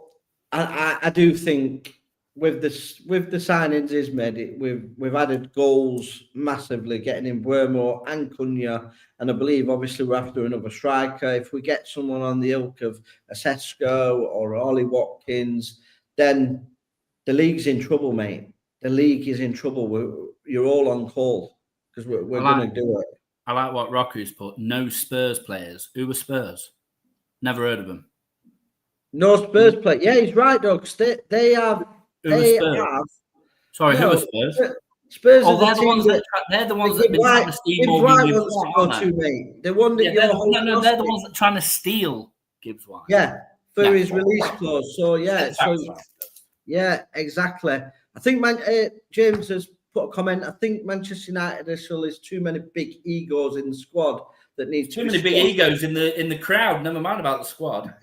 I do think with the signings he's made, we've added goals massively, getting in Bruno and Cunha, and I believe obviously we're after another striker. If we get someone on the ilk of a Sesko or Ollie Watkins, then the league's in trouble, mate. The league is in trouble. You're all on call because we're going to do it. I like what Rocco's put. No Spurs players. Who were Spurs? Never heard of them. No Spurs play. Yeah, he's right, Doug. They have. They have. Sorry, who are Spurs? Spurs. Oh, they're the ones that have been trying to steal Gibbs, mate. The one that they're the ones that are trying to steal Gibbs White. Yeah, for his release clause. So yeah, exactly. I think James has put a comment. I think Manchester United is too many big egos in the squad that needs too many big egos in the crowd. Never mind about the squad.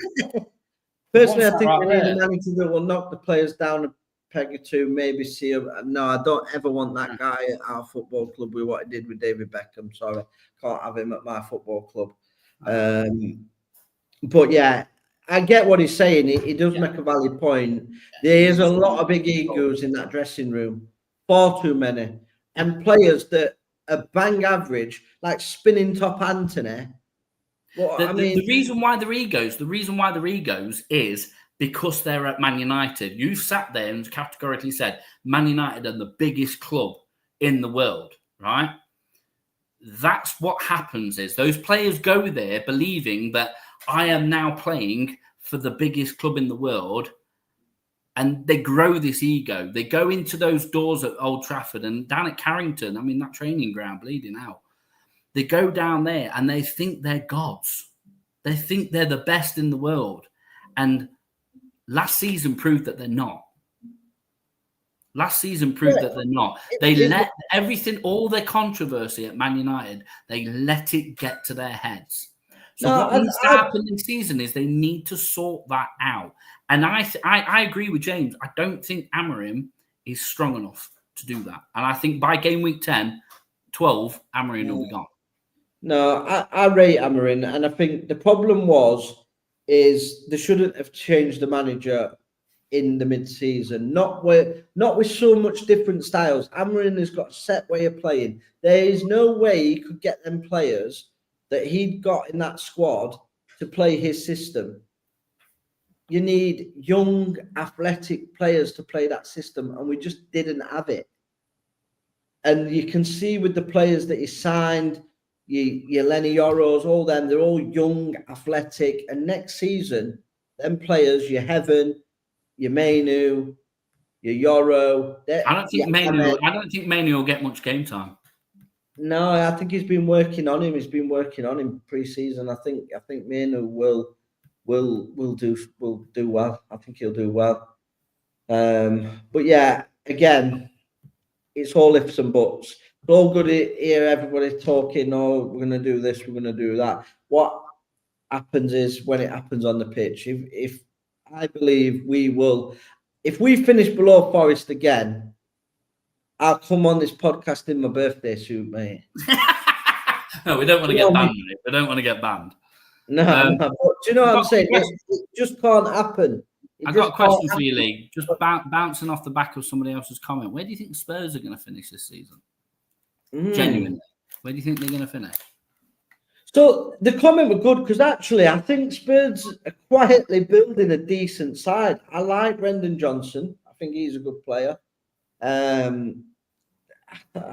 Personally, I think we need a manager that will knock the players down a peg or two, maybe see him. No, I don't ever want that guy at our football club with what he did with David Beckham. Sorry, can't have him at my football club. But yeah, I get what he's saying. He does make a valid point. There is a lot of big egos in that dressing room, far too many, and players that are bang average, like spinning top Anthony. The reason why they're egos is because they're at Man United. You've sat there and categorically said Man United are the biggest club in the world, right? That's what happens is those players go there believing that I am now playing for the biggest club in the world, and they grow this ego. They go into those doors at Old Trafford and down at Carrington, that training ground bleeding out. They go down there and they think they're gods. They think they're the best in the world. And last season proved that they're not. They let everything, all their controversy at Man United, they let it get to their heads. So what needs to happen this season is they need to sort that out. And I agree with James. I don't think Amorim is strong enough to do that. And I think by game week 10, 12, Amorim will be gone. No, I rate Amorim, and I think the problem is they shouldn't have changed the manager in the mid-season. Not with so much different styles. Amorim has got a set way of playing. There is no way he could get them players that he'd got in that squad to play his system. You need young, athletic players to play that system, and we just didn't have it. And you can see with the players that he signed, your Lenny Yoros, all them, they're all young, athletic. And next season, them players, your Heaven, your Mainu, your Yoro. I don't think Mainu will get much game time. No, I think he's been working on him. He's been working on him pre-season. I think Manu will do well. I think he'll do well. But yeah, again, it's all ifs and buts. It's all good here. Everybody talking. Oh, we're going to do this. We're going to do that. What happens is when it happens on the pitch. If I believe we will, if we finish below Forest again, I'll come on this podcast in my birthday suit, mate. No, we don't want to get banned. We don't want to get banned. No. But do you know what I'm saying? It just can't happen. I've got a question for you, Lee. Just bouncing off the back of somebody else's comment. Where do you think Spurs are going to finish this season? Genuinely. Where do you think they're going to finish? So the comment was good because actually I think Spurs are quietly building a decent side. I like Brendan Johnson. I think he's a good player. I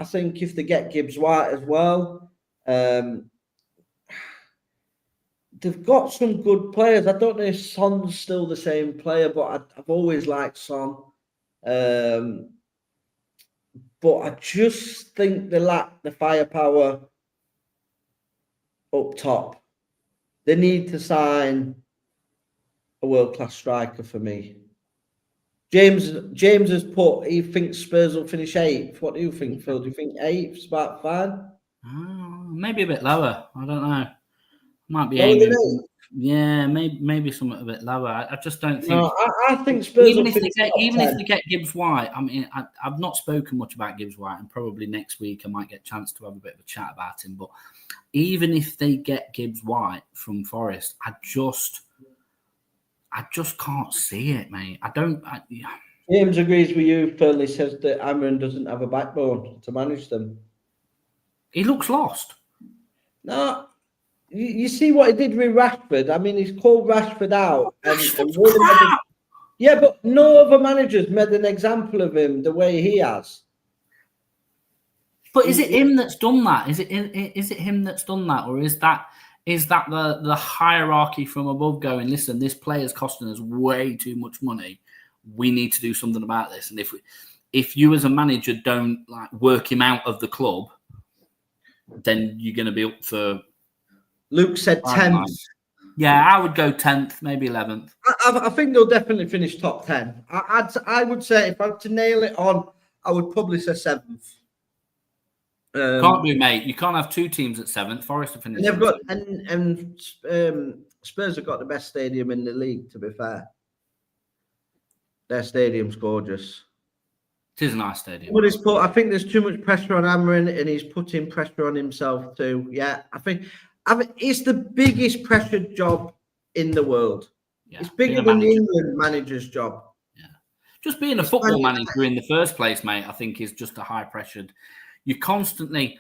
think if they get Gibbs White as well, they've got some good players. I don't know if Son's still the same player, but I've always liked Son. But I just think they lack the firepower up top. They need to sign a world-class striker for me. James has put, he thinks Spurs will finish 8th. What do you think, Phil? Do you think 8th is about fine? Maybe a bit lower. I don't know. Might be lower aiming. than 8th? Yeah, maybe something a bit lower. I just don't think. No, I think Spurs even will finish if they get Gibbs White. I mean, I've not spoken much about Gibbs White, and probably next week I might get a chance to have a bit of a chat about him. But even if they get Gibbs White from Forest, I just can't see it, mate. James agrees with you, Phil. He says that Amron doesn't have a backbone to manage them. He looks lost. No, you see what he did with Rashford. I mean, he's called Rashford out. Yeah, but no other managers made an example of him the way he has. But is it him that's done that? Is it him that's done that, or is that the hierarchy from above going, listen, this player's costing us way too much money. We need to do something about this. And if you as a manager don't work him out of the club, then you're going to be up for. Luke said 10th. Yeah, I would go 10th, maybe 11th. I think they'll definitely finish top 10. I would say if I had to nail it on, I would probably say 7th. Can't do, mate. You can't have two teams at 7th. Forest have finished. Spurs have got the best stadium in the league. To be fair, their stadium's gorgeous. It is a nice stadium. But I think there's too much pressure on Amron, and he's putting pressure on himself too. Yeah, I think it's the biggest pressured job in the world. Yeah, it's bigger than the England manager's job. Yeah, just being a football manager in the first place, mate, I think is just a high pressured. You're constantly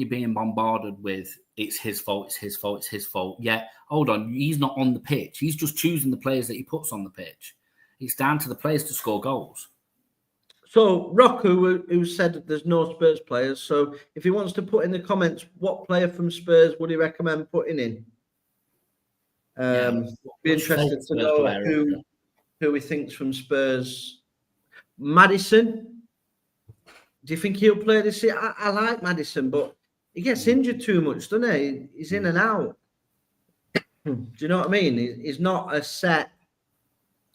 being bombarded with it's his fault, it's his fault, it's his fault. Yeah, hold on, he's not on the pitch. He's just choosing the players that he puts on the pitch. It's down to the players to score goals. So Rocco, who said there's no Spurs players, so if he wants to put in the comments what player from Spurs would he recommend putting in? Be interested to know who he thinks from Spurs. Maddison. Do you think he'll play this year? I like Maddison, but he gets injured too much, doesn't he? He's in and out. Do you know what I mean? He's not a set.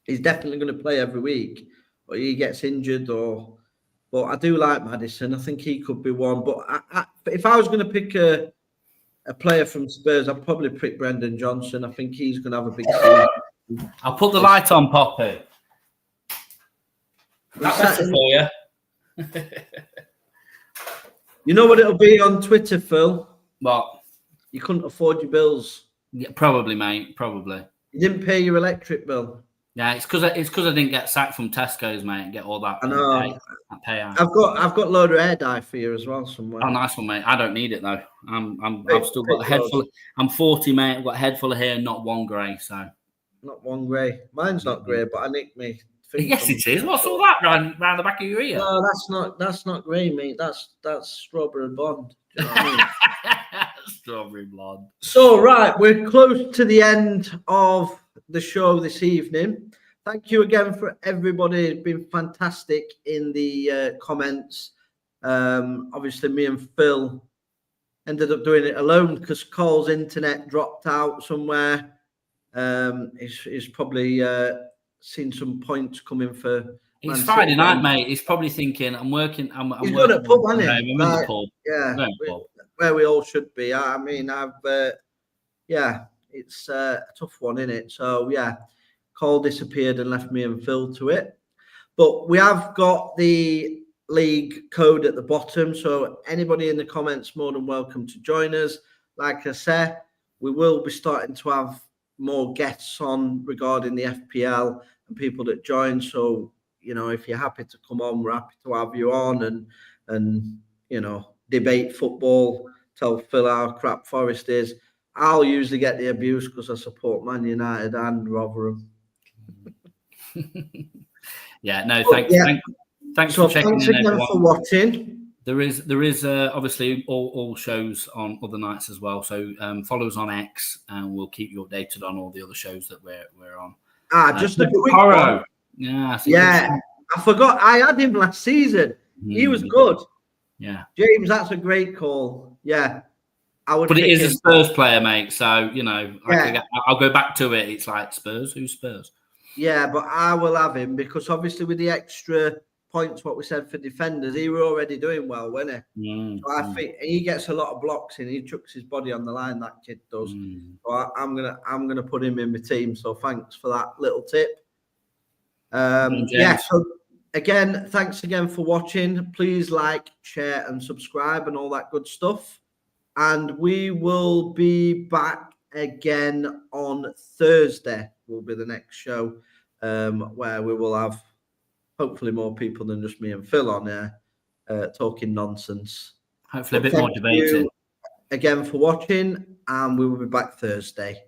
He's definitely going to play every week, but he gets injured. But I do like Maddison. I think he could be one. But if I was going to pick a player from Spurs, I'd probably pick Brendan Johnson. I think he's going to have a big season. I'll put the light on, Poppy. That's better for you. You know what it'll be on Twitter, Phil? What? You couldn't afford your bills. Yeah, probably, mate. Probably. You didn't pay your electric bill. Yeah, it's because I didn't get sacked from Tesco's, mate, and get all that. I know. Payout. I've got a load of hair dye for you as well somewhere. Oh, nice one, mate. I don't need it though. I've still got a head full. I'm 40, mate. I've got a head full of hair, not one grey. So. Not one grey. Mine's not grey, but I nicked me. Yes, it is. What's all that round the back of your ear? No, that's not grey, mate. That's strawberry blonde. Do you know what I mean? Strawberry blonde. So right, we're close to the end of the show this evening. Thank you again for everybody. It's been fantastic in the comments. Obviously, me and Phil ended up doing it alone because Cole's internet dropped out somewhere. He's probably seen some points coming for. It's Friday night, mate. He's probably thinking, "I'm working. He's working going to pub, hasn't he? I'm in the pub. Yeah, where we all should be. I mean, it's a tough one, isn't it? So yeah, Cole disappeared and left me and Phil to it. But we have got the league code at the bottom, so anybody in the comments more than welcome to join us. Like I said, we will be starting to have more guests on regarding the FPL and people that join. So, you know, if you're happy to come on, we're happy to have you on and you know, debate football, tell Phil how crap Forest is. I'll usually get the abuse because I support Man United and Rotherham. Yeah, no, thanks for checking in, again everyone. for watching. There is obviously all shows on other nights as well. So follow us on X, and we'll keep you updated on all the other shows that we're on. Just a quick one. Yeah, I forgot. I had him last season. He was good. Yeah, James, that's a great call. Yeah, I would. But it is a Spurs player, mate. So you know, I'll go back to it. It's like Spurs. Who's Spurs? Yeah, but I will have him because obviously with the extra points, what we said for defenders, he were already doing well, wasn't he? So I think he gets a lot of blocks in. He chucks his body on the line. That kid does. So I'm gonna put him in my team. So thanks for that little tip. So again, thanks again for watching. Please like, share, and subscribe, and all that good stuff. And we will be back again on Thursday. Will be the next show where we will have hopefully more people than just me and Phil on there talking nonsense. Hopefully a bit more debating. Again for watching, and we will be back Thursday.